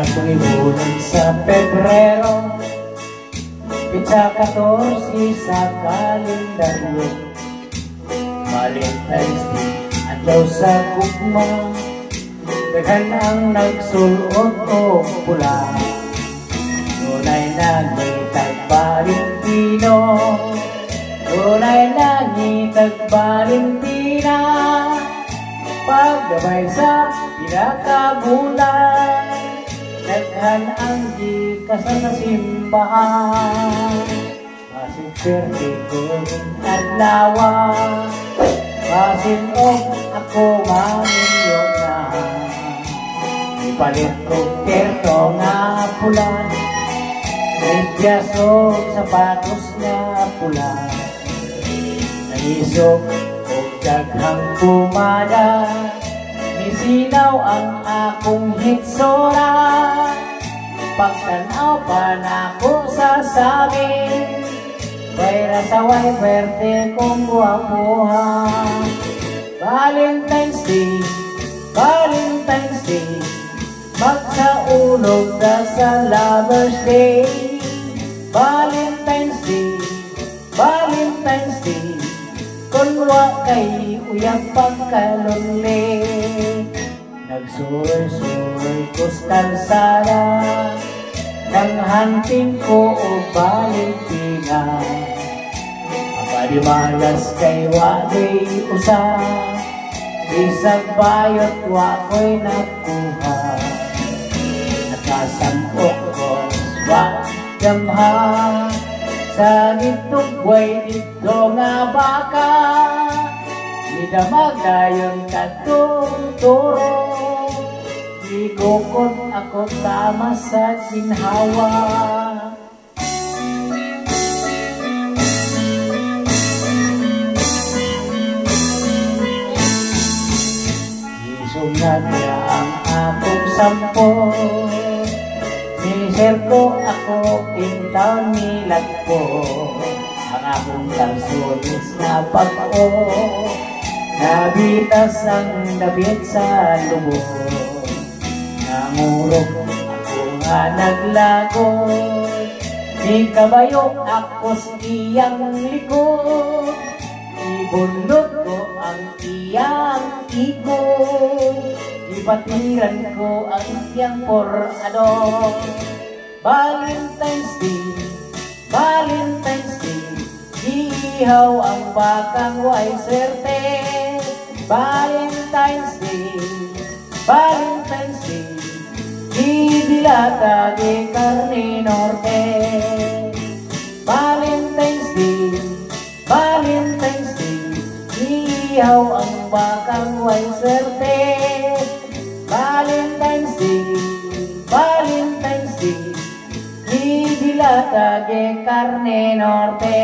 Ako'y bulan sa Pebrero, Pitsa 14 sa kalendaryo. Valentine's Day, adlaw sa gugma, daghan ang nagsulot o pula. Dunay nangitag Valentino, dunay nangitag Valentina, pagdabay sa pinakabulan, daghan ang gikasa sa simbahan. Masin pwerte kong adlawa, masin ako maminyo na, ipalit ko terno nga pula, medyas o sapatos nga pula. Naisog o daghang pumada, misinaw ang akong hitsura. Pagtanaw pa na ko sasabi, bayra sa way pwerte kong guwapuhan. Valentine's Day, Valentine's Day, magsaulog ka sa Lover's Day. Valentine's Day, Valentine's Day, kunwa kay uyang pagkalunli. Nagsuroy-suroy ko sa kalsada, nang hanting ko o Valentina. Mapalimalas kay wako'y usa, isang bayot wako'y nakuha. Nakasampok ko sa damha, sa nitugway dito nga baka, midamag dayon katuturo, igukot ako tama sa ginhawa. Isungad niya ang akong sampo, minisir ko ako intaon nilagpo, ang akong kalsonis na pag-o, nabitas ang dabit sa lubog. Nangurog ako nga naglagot, di kabayo ako sa iyang likod, ibunod ko ang iyang ikot, ipatiran ko ang iyang porado. Valentine's Day, Valentine's Day, ihaw ang bakang way swerte. Valentine's Day, Valentine's Day, idilata de carne norte. Valentine's Day, Valentine's Day, ihaw ang bakang way swerte. Valentine's Day, Valentine's Day, idilata de carne norte.